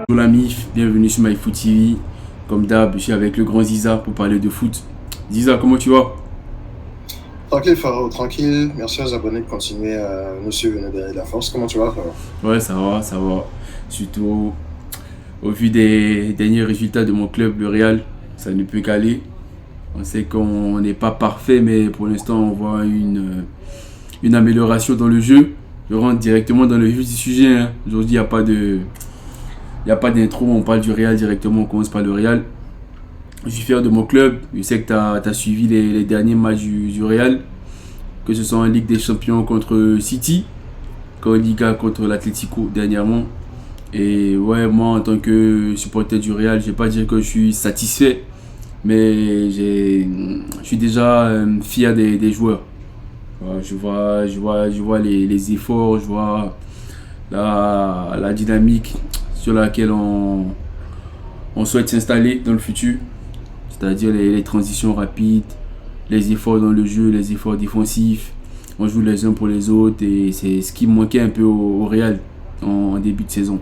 Bonjour l'ami, bienvenue sur MyFoot TV. Comme d'hab, je suis avec le grand Ziza pour parler de foot. Ziza, comment tu vas? Tranquille, Pharaon, tranquille. Merci aux abonnés de continuer à nous suivre et nous donner de la force. Comment tu vas, Pharaon? Ouais, ça va, ça va. Surtout au vu des derniers résultats de mon club, le Real, ça ne peut qu'aller. On sait qu'on n'est pas parfait, mais pour l'instant, on voit une amélioration dans le jeu. Je rentre directement dans le vif du sujet, hein. Aujourd'hui, il y a pas d'intro, on parle du Real directement, on commence par le Real. Je suis fier de mon club. Je sais que tu as suivi les derniers matchs du Real, que ce soit en Ligue des Champions contre City, qu'en Liga contre l'Atlético dernièrement. Et ouais, moi en tant que supporter du Real, je vais pas dire que je suis satisfait, mais je suis déjà fier des joueurs. Voilà, je vois les efforts, je vois la dynamique sur laquelle on souhaite s'installer dans le futur. C'est-à-dire les transitions rapides, les efforts dans le jeu, les efforts défensifs. On joue les uns pour les autres et c'est ce qui manquait un peu au Real en début de saison.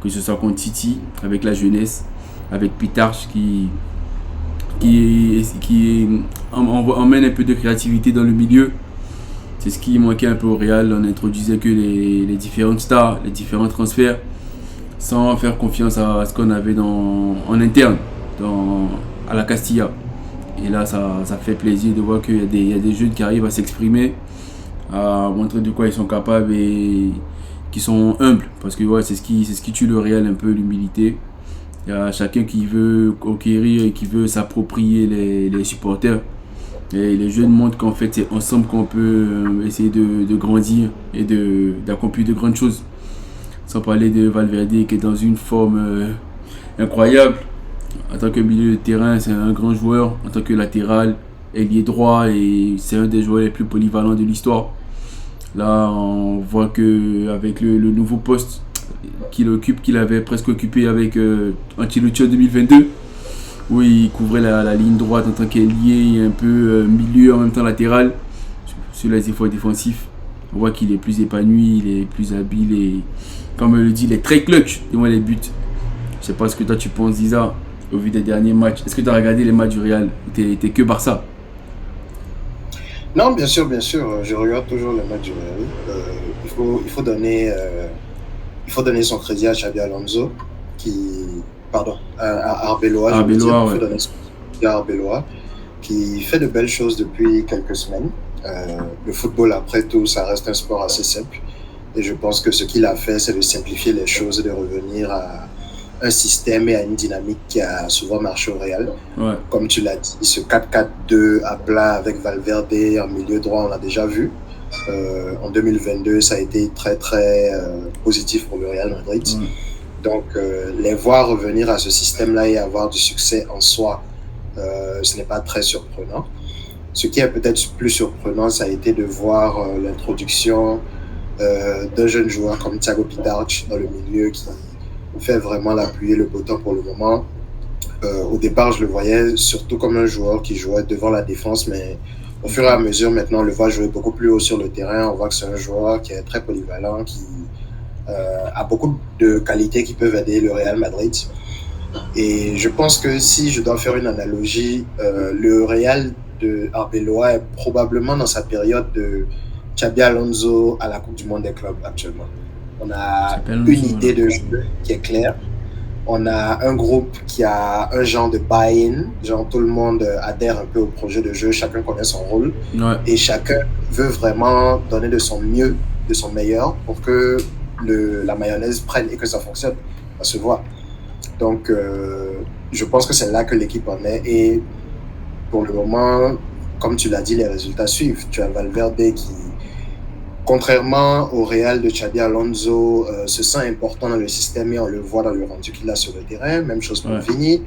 Que ce soit contre Titi, avec la jeunesse, avec Pitarch qui emmène un peu de créativité dans le milieu. C'est ce qui manquait un peu au Real. On introduisait que les différentes stars, les différents transferts, sans faire confiance à ce qu'on avait en interne, à la Castilla. Et là, ça fait plaisir de voir qu'il y a des jeunes qui arrivent à s'exprimer, à montrer de quoi ils sont capables et qui sont humbles. Parce que ouais, c'est ce qui tue le Real un peu, l'humilité. Il y a chacun qui veut conquérir et qui veut s'approprier les supporters. Et les jeunes montrent qu'en fait, c'est ensemble qu'on peut essayer de grandir et d'accomplir de grandes choses. Sans parler de Valverde qui est dans une forme incroyable. En tant que milieu de terrain, c'est un grand joueur. En tant que latéral, ailier droit, et c'est un des joueurs les plus polyvalents de l'histoire. Là, on voit que avec le nouveau poste qu'il occupe, qu'il avait presque occupé avec Ancelotti en 2022, où il couvrait la ligne droite en tant qu'ailier, un peu milieu en même temps latéral, sur les efforts défensifs. On voit qu'il est plus épanoui, il est plus habile et, comme on le dit, il est très clutch devant les buts. Je sais pas ce que toi tu penses, Isa, au vu des derniers matchs. Est-ce que tu as regardé les matchs du Real? T'es que Barça? Non, bien sûr, bien sûr. Je regarde toujours le match du Real. Il faut donner son crédit à Xabi Alonso, pardon, à Arbeloa, je veux dire. Arbeloa, Il faut ouais. donner son crédit à Arbeloa, qui fait de belles choses depuis quelques semaines. Le football, après tout, ça reste un sport assez simple. Et je pense que ce qu'il a fait, c'est de simplifier les choses et de revenir à un système et à une dynamique qui a souvent marché au Real. Ouais. Comme tu l'as dit, ce 4-4-2 à plat avec Valverde en milieu droit, on l'a déjà vu. En 2022, ça a été très très positif pour le Real Madrid. Ouais. Donc, les voir revenir à ce système-là et avoir du succès en soi, ce n'est pas très surprenant. Ce qui est peut-être plus surprenant, ça a été de voir l'introduction d'un jeune joueur comme Thiago Pitarch dans le milieu qui fait vraiment l'appuyer le botton pour le moment. Au départ, je le voyais surtout comme un joueur qui jouait devant la défense, mais au fur et à mesure, maintenant, on le voit jouer beaucoup plus haut sur le terrain. On voit que c'est un joueur qui est très polyvalent, qui a beaucoup de qualités qui peuvent aider le Real Madrid. Et je pense que si je dois faire une analogie, le Real de Arbeloa est probablement dans sa période de Xabi Alonso à la Coupe du Monde des clubs actuellement. On a J'appelle une Alonso, voilà. idée de jeu qui est claire. On a un groupe qui a un genre de buy-in, genre tout le monde adhère un peu au projet de jeu, chacun connaît son rôle Ouais. et chacun veut vraiment donner de son mieux, de son meilleur pour que la mayonnaise prenne et que ça fonctionne. Ça se voit. Donc, je pense que c'est là que l'équipe en est. Et pour le moment, comme tu l'as dit, les résultats suivent. Tu as Valverde qui, contrairement au Real de Xabi Alonso, se sent important dans le système et on le voit dans le rendu qu'il a sur le terrain. Même chose pour Ouais. Vini.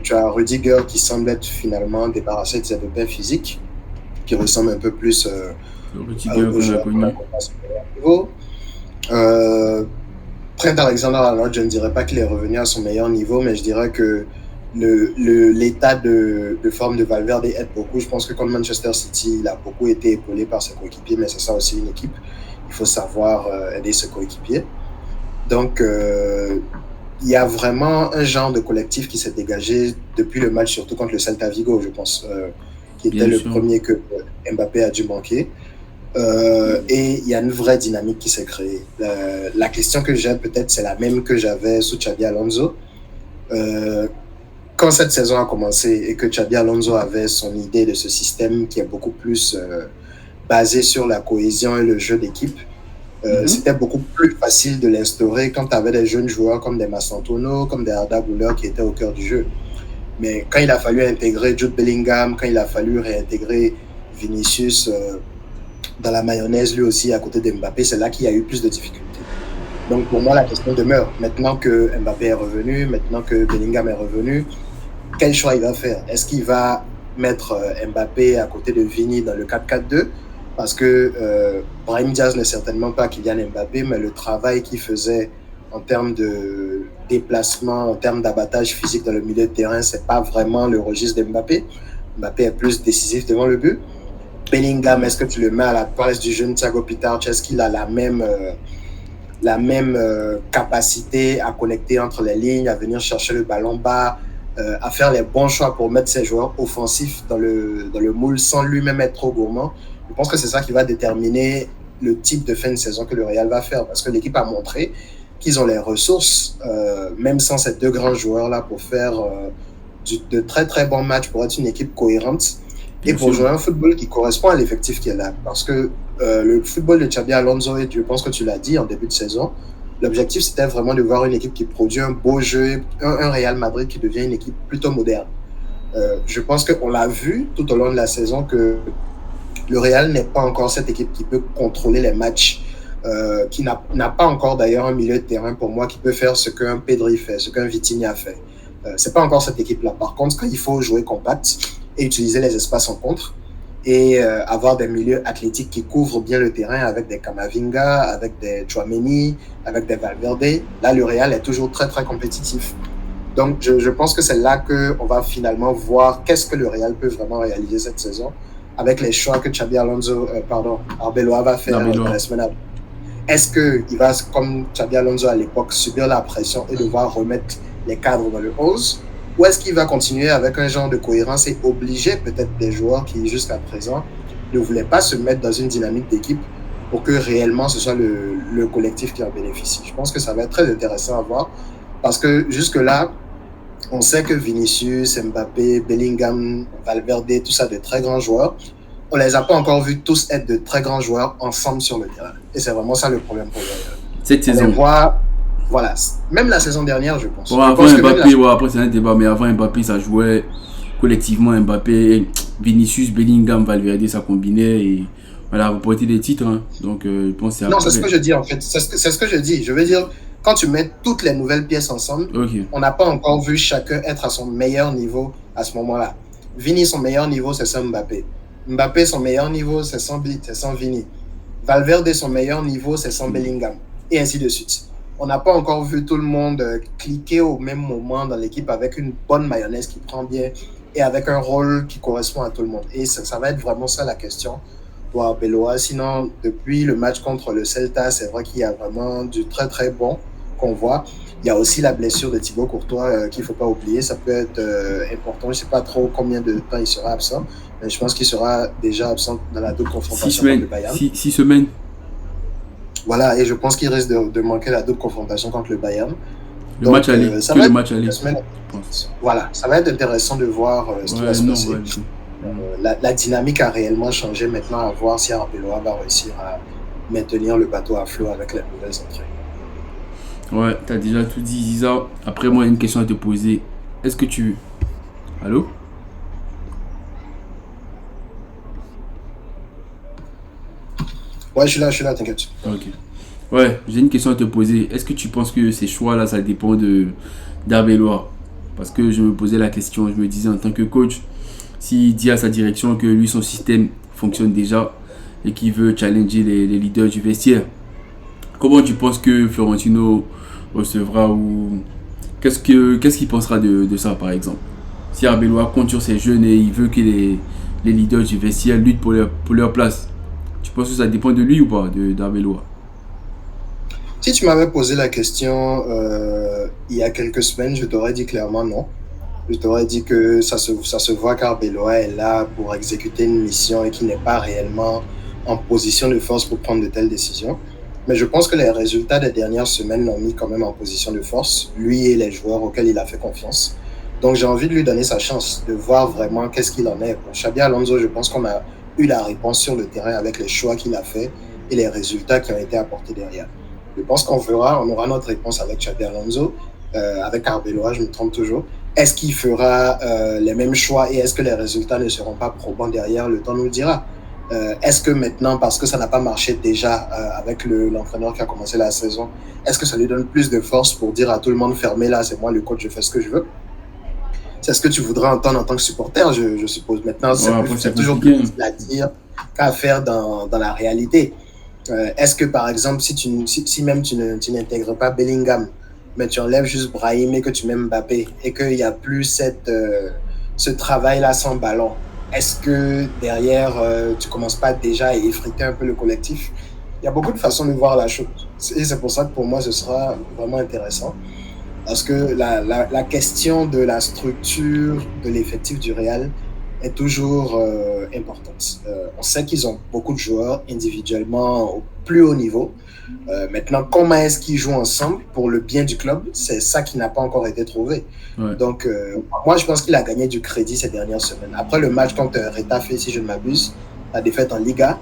Tu as Rudiger qui semble être finalement débarrassé de ses pépins physiques, qui ressemble un peu plus Le Rudiger au qu'on a joueur qu'on a connu. connu à son meilleur niveau. Euh, Trent Alexander-Arnold, je ne dirais pas qu'il est revenu à son meilleur niveau, mais je dirais que l'état de forme de Valverde aide beaucoup. Je pense que contre Manchester City, il a beaucoup été épaulé par ses coéquipiers, mais c'est ça aussi une équipe. Il faut savoir aider ses coéquipiers. Donc, il y a vraiment un genre de collectif qui s'est dégagé depuis le match, surtout contre le Celta Vigo, je pense, qui était Bien le sûr. premier que Mbappé a dû manquer. Et il y a une vraie dynamique qui s'est créée. La question que j'ai peut-être, c'est la même que j'avais sous Xabi Alonso. Euh, Quand cette saison a commencé et que Xabi Alonso avait son idée de ce système qui est beaucoup plus basé sur la cohésion et le jeu d'équipe, Mhm. c'était beaucoup plus facile de l'instaurer quand tu avais des jeunes joueurs comme des Massantono, comme des Arda Güler qui étaient au cœur du jeu. Mais quand il a fallu intégrer Jude Bellingham, quand il a fallu réintégrer Vinicius dans la mayonnaise lui aussi à côté de Mbappé, c'est là qu'il y a eu plus de difficultés. Donc pour moi, la question demeure. Maintenant que Mbappé est revenu, maintenant que Bellingham est revenu, quel choix il va faire? Est-ce qu'il va mettre Mbappé à côté de Vini dans le 4-4-2? Parce que Brahim Diaz n'est certainement pas Kylian Mbappé, mais le travail qu'il faisait en termes de déplacement, en termes d'abattage physique dans le milieu de terrain, c'est pas vraiment le registre d'Mbappé. Mbappé est plus décisif devant le but. Bellingham, est-ce que tu le mets à la place du jeune Thiago Pitard? Est-ce qu'il a la même capacité à connecter entre les lignes, à venir chercher le ballon bas, à faire les bons choix pour mettre ses joueurs offensifs dans le moule sans lui-même être trop gourmand? Je pense que c'est ça qui va déterminer le type de fin de saison que le Real va faire, parce que l'équipe a montré qu'ils ont les ressources, même sans ces deux grands joueurs-là, pour faire de très très bons matchs, pour être une équipe cohérente et Bien pour sûr. jouer un football qui correspond à l'effectif qui est là. Parce que le football de Xabi Alonso, et je pense que tu l'as dit en début de saison, l'objectif c'était vraiment de voir une équipe qui produit un beau jeu, un Real Madrid qui devient une équipe plutôt moderne. Je pense qu'on l'a vu tout au long de la saison que le Real n'est pas encore cette équipe qui peut contrôler les matchs, qui n'a pas encore d'ailleurs un milieu de terrain pour moi qui peut faire ce qu'un Pedri fait, ce qu'un Vitinha fait. C'est pas encore cette équipe-là. Par contre, quand il faut jouer compact et utiliser les espaces en contre et avoir des milieux athlétiques qui couvrent bien le terrain avec des Camavinga, avec des Chouameni, avec des Valverde, là, le Real est toujours très, très compétitif. Donc, je pense que c'est là qu'on va finalement voir qu'est-ce que le Real peut vraiment réaliser cette saison avec les choix que Xabi Alonso, Arbeloa va faire dans D'Arbeloa. la semaine à venir. Est-ce qu'il va, comme Xabi Alonso à l'époque, subir la pression et devoir remettre les cadres dans le 11? Ou est-ce qu'il va continuer avec un genre de cohérence et obliger peut-être des joueurs qui, jusqu'à présent, ne voulaient pas se mettre dans une dynamique d'équipe pour que réellement ce soit le collectif qui en bénéficie? Je pense que ça va être très intéressant à voir parce que jusque-là, on sait que Vinicius, Mbappé, Bellingham, Valverde, tout ça, de très grands joueurs, on les a pas encore vus tous être de très grands joueurs ensemble sur le terrain. Et c'est vraiment ça le problème pour eux. Cette On les saison. voit, voilà, même la saison dernière, je pense. Bon, Je avant pense que même la Mbappé, ouais, après c'est un débat, mais avant Mbappé, ça jouait collectivement Mbappé, Vinicius, Bellingham, Valverde, ça combinait et voilà, remporté des titres. Hein. Donc, je pense que c'est non, c'est ce après. que je dis en fait. C'est ce que je dis. Je veux dire, quand tu mets toutes les nouvelles pièces ensemble, Ok. on n'a pas encore vu chacun être à son meilleur niveau à ce moment-là. Vini, son meilleur niveau, c'est sans Mbappé. Mbappé, son meilleur niveau, c'est sans Vini. Valverde, son meilleur niveau, c'est sans Bellingham. Et ainsi de suite. On n'a pas encore vu tout le monde cliquer au même moment dans l'équipe avec une bonne mayonnaise qui prend bien et avec un rôle qui correspond à tout le monde. Et ça va être vraiment ça la question pour Arbeloa. Sinon, depuis le match contre le Celta, c'est vrai qu'il y a vraiment du très très bon qu'on voit. Il y a aussi la blessure de Thibaut Courtois qu'il ne faut pas oublier. Ça peut être important. Je ne sais pas trop combien de temps il sera absent, mais je pense qu'il sera déjà absent dans la double Six confrontation contre semaines. le Bayern. 6 semaines. Voilà, et je pense qu'il risque de manquer la double confrontation contre le Bayern. Le match Donc, aller. ça Que va le être match aller, la semaine. je pense. Voilà, ça va être intéressant de voir ce qui va Ouais, se non, ouais. passer. La dynamique a réellement changé maintenant à voir si Arbeloa va réussir à maintenir le bateau à flot avec les nouvelles entrées. Ouais, t'as déjà tout dit, Ziza. Après, moi, il y a une question à te poser. Est-ce que tu. Allô? Ouais, je suis là, t'inquiète. Ok. Ouais, j'ai une question à te poser. Est-ce que tu penses que ces choix-là, ça dépend d'Arbeloa? Parce que je me posais la question, je me disais en tant que coach, s'il dit à sa direction que lui, son système fonctionne déjà et qu'il veut challenger les leaders du vestiaire, comment tu penses que Florentino recevra ou qu'est-ce qu'il pensera de ça, par exemple? Si Arbeloa compte sur ses jeunes et il veut que les leaders du vestiaire luttent pour leur place, tu penses que ça dépend de lui ou pas, d'Arbeloa? Si tu m'avais posé la question il y a quelques semaines, je t'aurais dit clairement non. Je t'aurais dit que ça se voit qu'Arbeloa est là pour exécuter une mission et qu'il n'est pas réellement en position de force pour prendre de telles décisions. Mais je pense que les résultats des dernières semaines l'ont mis quand même en position de force, lui et les joueurs auxquels il a fait confiance. Donc j'ai envie de lui donner sa chance, de voir vraiment qu'est-ce qu'il en est. Pour Xabi Alonso, je pense qu'on a eu la réponse sur le terrain avec les choix qu'il a fait et les résultats qui ont été apportés derrière. Je pense on aura notre réponse avec Xabi Alonso, avec Arbeloa, je me trompe toujours. Est-ce qu'il fera les mêmes choix et est-ce que les résultats ne seront pas probants derrière? Le temps nous le dira. Est-ce que maintenant, parce que ça n'a pas marché déjà avec l'entraîneur qui a commencé la saison, est-ce que ça lui donne plus de force pour dire à tout le monde fermez là, c'est moi le coach, je fais ce que je veux? C'est ce que tu voudrais entendre en tant que supporter, je suppose. Maintenant, c'est toujours plus facile à dire qu'à faire dans la réalité. Est-ce que, par exemple, si même tu n'intègres pas Bellingham, mais tu enlèves juste Brahim et que tu mets Mbappé et qu'il n'y a plus ce travail-là sans ballon, est-ce que derrière, tu ne commences pas déjà à effriter un peu le collectif? Il y a beaucoup de façons de voir la chose. Et c'est pour ça que pour moi, ce sera vraiment intéressant. Parce que la question de la structure de l'effectif du Real est toujours importante. On sait qu'ils ont beaucoup de joueurs individuellement au plus haut niveau. Maintenant, comment est-ce qu'ils jouent ensemble pour le bien du club? C'est ça qui n'a pas encore été trouvé. Ouais. Donc, moi, je pense qu'il a gagné du crédit ces dernières semaines. Après le match contre Retafe, si je ne m'abuse, la défaite en Liga,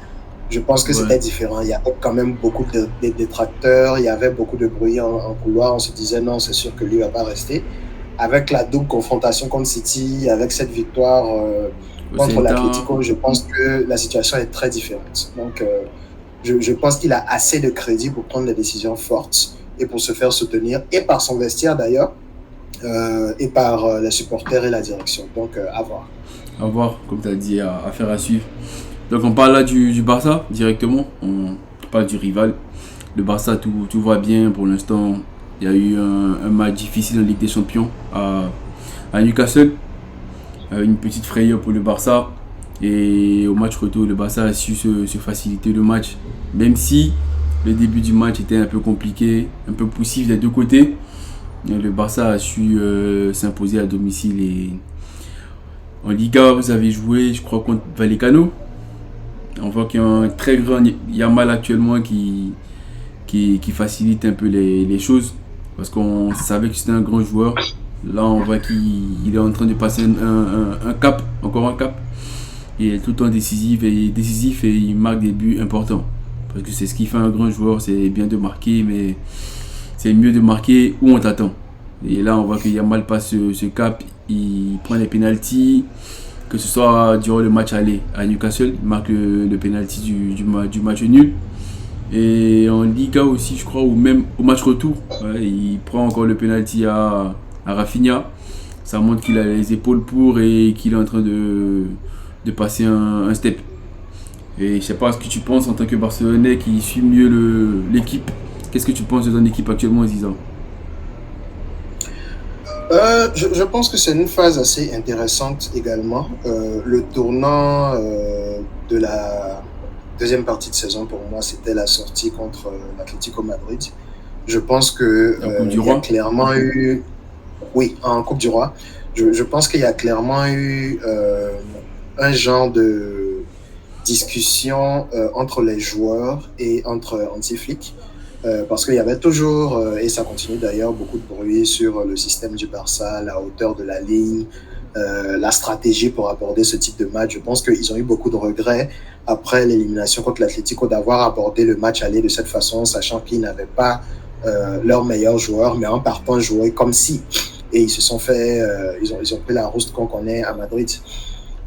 je pense que c'était différent. Il y avait quand même beaucoup de détracteurs, il y avait beaucoup de bruit en couloir. On se disait non, c'est sûr que lui ne va pas rester. Avec la double confrontation contre City, avec cette victoire contre l'Atlético, je pense que la situation est très différente. Donc, je pense qu'il a assez de crédit pour prendre des décisions fortes et pour se faire soutenir, et par son vestiaire d'ailleurs, et par les supporters et la direction. Donc, à voir. À voir, comme tu as dit, affaire à suivre. Donc on parle là du Barça directement, on parle du rival. Le Barça, tout va bien pour l'instant. Il y a eu un match difficile en Ligue des Champions à Newcastle. Une petite frayeur pour le Barça. Et au match retour, le Barça a su se faciliter le match. Même si le début du match était un peu compliqué, un peu poussif des deux côtés. Le Barça a su s'imposer à domicile. Et en Liga, vous avez joué, je crois, contre Vallecano. On voit qu'il y a un très grand Yamal actuellement qui facilite un peu les choses. Parce qu'on savait que c'était un grand joueur. Là, on voit qu'il est en train de passer un cap, encore un cap. Il est tout le temps décisif et il marque des buts importants. Parce que c'est ce qui fait un grand joueur, c'est bien de marquer, mais c'est mieux de marquer où on t'attend. Et là, on voit que Yamal passe ce cap, il prend les pénaltys. Que ce soit durant le match aller à Newcastle, il marque le penalty du match nul. Et en Liga aussi, je crois, ou même au match retour, il prend encore le penalty à Rafinha. Ça montre qu'il a les épaules pour et qu'il est en train de passer un step. Et je sais pas ce que tu penses en tant que Barcelonais qui suit mieux l'équipe. Qu'est-ce que tu penses de ton équipe actuellement, Ziza? Je pense que c'est une phase assez intéressante également. Le tournant de la deuxième partie de saison pour moi, c'était la sortie contre l'Atlético Madrid. Je pense que il y a clairement eu, oui, en Coupe du Roi. Je pense qu'il y a clairement eu un genre de discussion entre les joueurs et entre Hansi Flick. Parce qu'il y avait toujours, et ça continue d'ailleurs, beaucoup de bruit sur le système du Barça, la hauteur de la ligne, la stratégie pour aborder ce type de match. Je pense qu'ils ont eu beaucoup de regrets après l'élimination contre l'Atlético d'avoir abordé le match aller de cette façon, sachant qu'ils n'avaient pas leur meilleur joueur, mais en partant jouer comme si. Et ils se sont fait, ils ont pris la rouste qu'on connaît à Madrid.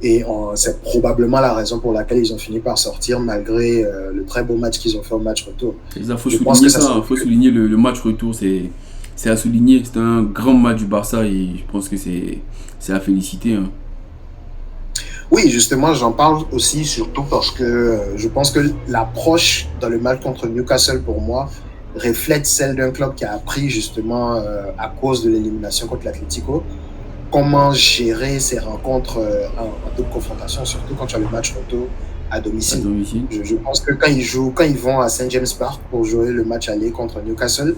Et c'est probablement la raison pour laquelle ils ont fini par sortir malgré le très beau match qu'ils ont fait au match retour. Il faut souligner ça, il faut souligner le match retour, c'est à souligner. C'est un grand match du Barça et je pense que c'est à féliciter. Hein. Oui, justement, j'en parle aussi surtout parce que je pense que l'approche dans le match contre Newcastle pour moi reflète celle d'un club qui a appris justement à cause de l'élimination contre l'Atlético comment gérer ces rencontres en double confrontation, surtout quand tu as le match retour à à domicile. domicile. Je pense que quand ils vont à Saint James Park pour jouer le match aller contre Newcastle,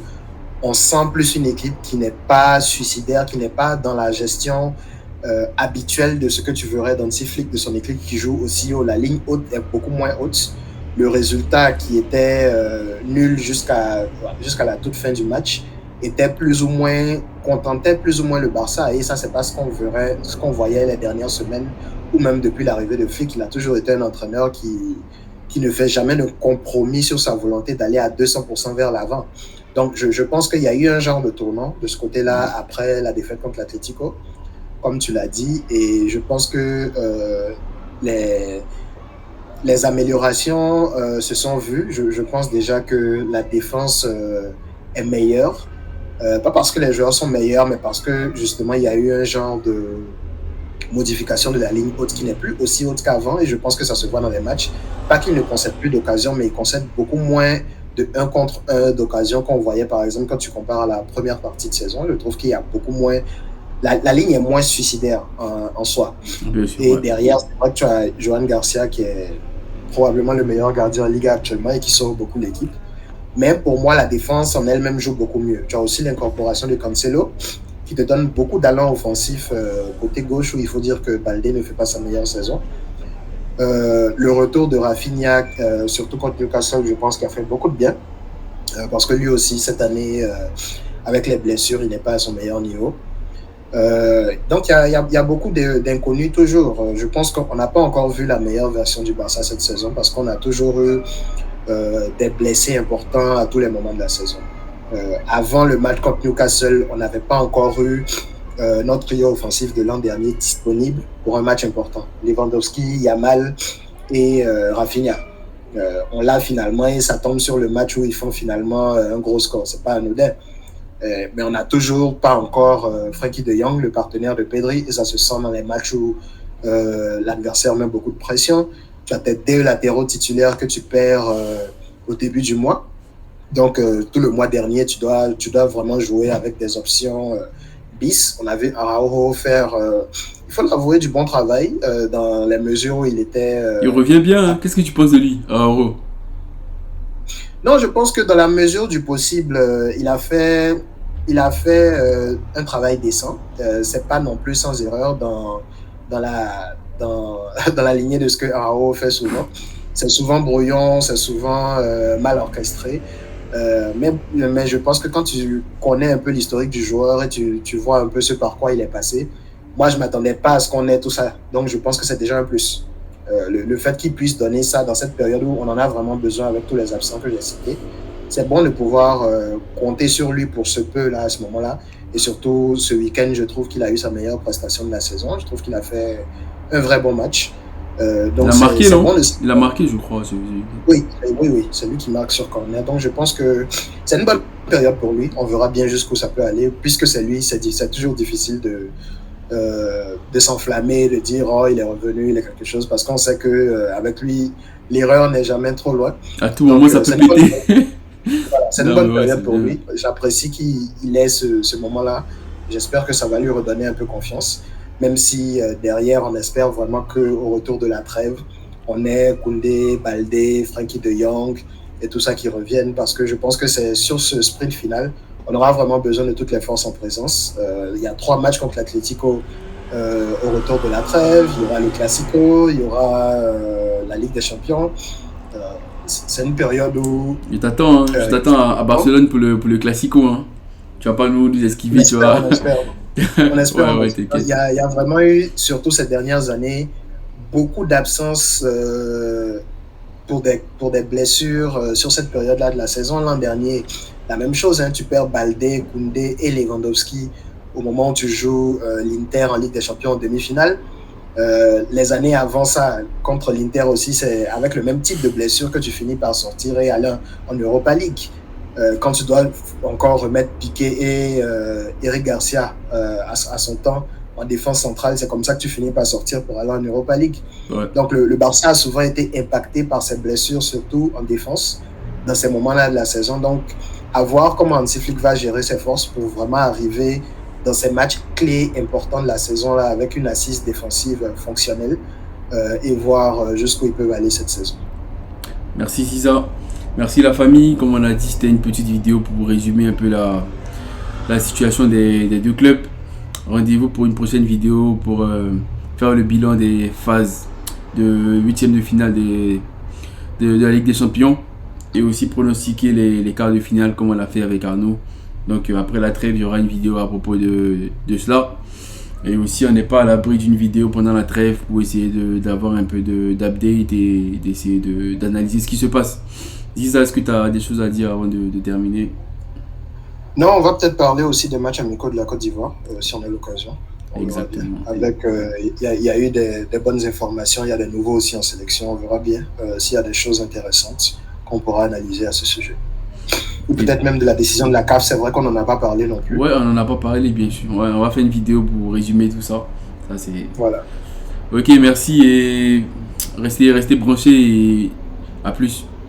on sent plus une équipe qui n'est pas suicidaire, qui n'est pas dans la gestion habituelle de ce que tu verrais dans Hansi Flick, de son équipe qui joue aussi haut. La ligne haute est beaucoup moins haute. Le résultat qui était nul jusqu'à la toute fin du match était contentait plus ou moins le Barça, et ça c'est pas ce qu'on voyait les dernières semaines, ou même depuis l'arrivée de Flick. Il a toujours été un entraîneur qui ne fait jamais de compromis sur sa volonté d'aller à 200% vers l'avant. Donc, je pense qu'il y a eu un genre de tournant de ce côté-là après la défaite contre l'Atlético, comme tu l'as dit, et je pense que les améliorations se sont vues. Je pense déjà que la défense est meilleure, pas parce que les joueurs sont meilleurs, mais parce que justement, il y a eu un genre de modification de la ligne haute qui n'est plus aussi haute qu'avant, et je pense que ça se voit dans les matchs. Pas qu'ils ne concèdent plus d'occasions, mais ils concèdent beaucoup moins de 1 contre 1 d'occasion qu'on voyait par exemple quand tu compares à la première partie de saison. Je trouve qu'il y a beaucoup moins, la ligne est moins suicidaire en soi. Bien sûr, Et ouais. derrière, c'est vrai que tu as Johan Garcia qui est probablement le meilleur gardien en Liga actuellement et qui sauve beaucoup l'équipe. Mais pour moi, la défense en elle-même joue beaucoup mieux. Tu as aussi l'incorporation de Cancelo qui te donne beaucoup d'allant offensif côté gauche, où il faut dire que Baldé ne fait pas sa meilleure saison. Le retour de Rafinha, surtout contre Newcastle, je pense qu'il a fait beaucoup de bien, parce que lui aussi, cette année, avec les blessures, il n'est pas à son meilleur niveau. Donc, il y a beaucoup d'inconnus toujours. Je pense qu'on n'a pas encore vu la meilleure version du Barça cette saison, parce qu'on a toujours eu des blessés importants à tous les moments de la saison. Avant le match contre Newcastle, on n'avait pas encore eu notre trio offensif de l'an dernier disponible pour un match important. Lewandowski, Yamal et Rafinha. On l'a finalement, et ça tombe sur le match où ils font finalement un gros score. C'est pas anodin. Mais on n'a toujours pas encore Frenkie de Jong, le partenaire de Pedri, et ça se sent dans les matchs où l'adversaire met beaucoup de pression. Tu as tes 2 latéraux titulaires que tu perds au début du mois. Donc, tout le mois dernier, tu dois vraiment jouer avec des options bis. On a vu Araujo faire, il faut l'avouer, du bon travail dans les mesures où il était... Il revient bien, hein. Qu'est-ce que tu penses de lui, Auro? Non, je pense que dans la mesure du possible, il a fait un travail décent. C'est pas non plus sans erreur dans la lignée de ce que Araujo fait souvent. C'est souvent brouillon, c'est souvent mal orchestré. Mais je pense que quand tu connais un peu l'historique du joueur et tu vois un peu ce par quoi il est passé, moi je ne m'attendais pas à ce qu'on ait tout ça. Donc je pense que c'est déjà un plus. Le fait qu'il puisse donner ça dans cette période où on en a vraiment besoin avec tous les absents que j'ai cités, c'est bon de pouvoir compter sur lui pour ce peu-là à ce moment-là. Et surtout ce week-end, je trouve qu'il a eu sa meilleure prestation de la saison. Je trouve qu'il a fait un vrai bon match. Il a marqué, non? Bon, il a marqué, je crois. Oui, c'est lui qui marque sur corner. Donc je pense que c'est une bonne période pour lui. On verra bien jusqu'où ça peut aller. Puisque c'est lui, c'est toujours difficile de s'enflammer, de dire oh il est revenu, il est quelque chose, parce qu'on sait que avec lui, l'erreur n'est jamais trop loin. À tout moment, ça peut péter. Voilà, c'est une bonne période pour lui. J'apprécie qu'il ait ce moment-là. J'espère que ça va lui redonner un peu confiance. Même si derrière, on espère vraiment qu'au retour de la trêve, on ait Koundé, Baldé, Frenkie de Jong et tout ça qui reviennent, parce que je pense que c'est sur ce sprint final, on aura vraiment besoin de toutes les forces en présence. Il y a 3 matchs contre l'Atlético au retour de la trêve, il y aura le Classico, il y aura la Ligue des Champions. C'est une période où... Je t'attends à Barcelone pour le Classico. Hein. Tu vas pas nous esquiver, tu vois. On espère. Ouais, il y a vraiment eu, surtout ces dernières années, beaucoup d'absences pour des blessures sur cette période-là de la saison. L'an dernier, la même chose, hein, tu perds Baldé, Koundé et Lewandowski au moment où tu joues l'Inter en Ligue des Champions en demi-finale. Les années avant ça, contre l'Inter aussi, c'est avec le même type de blessure que tu finis par sortir et aller en Europa League. Quand tu dois encore remettre Piqué et Eric Garcia à son temps en défense centrale, c'est comme ça que tu finis par sortir pour aller en Europa League. Ouais. Donc le Barça a souvent été impacté par ces blessures, surtout en défense, dans ces moments-là de la saison. Donc à voir comment Hansi Flick va gérer ses forces pour vraiment arriver dans ces matchs clés importants de la saison là, avec une assise défensive fonctionnelle. et voir jusqu'où ils peuvent aller cette saison. Merci Sisa. Merci la famille. Comme on a dit, c'était une petite vidéo pour résumer un peu la situation des deux clubs. Rendez-vous pour une prochaine vidéo pour faire le bilan des phases de huitième de finale de la Ligue des Champions et aussi pronostiquer les quarts de finale comme on l'a fait avec Arnaud. Donc après la trêve, il y aura une vidéo à propos de cela. Et aussi, on n'est pas à l'abri d'une vidéo pendant la trêve pour essayer d'avoir un peu d'update et d'essayer d'analyser ce qui se passe. Ziza, est-ce que tu as des choses à dire avant de terminer? Non, on va peut-être parler aussi des matchs amicaux de la Côte d'Ivoire, si on a l'occasion. Exactement. Avec, il y a eu des bonnes informations, il y a des nouveaux aussi en sélection. On verra bien s'il y a des choses intéressantes qu'on pourra analyser à ce sujet. Ou peut-être même de la décision de la CAF, c'est vrai qu'on n'en a pas parlé non plus. Ouais, on n'en a pas parlé, bien sûr. Ouais, on va faire une vidéo pour résumer tout ça. Ça c'est... Voilà. Ok, merci et restez branchés et à plus.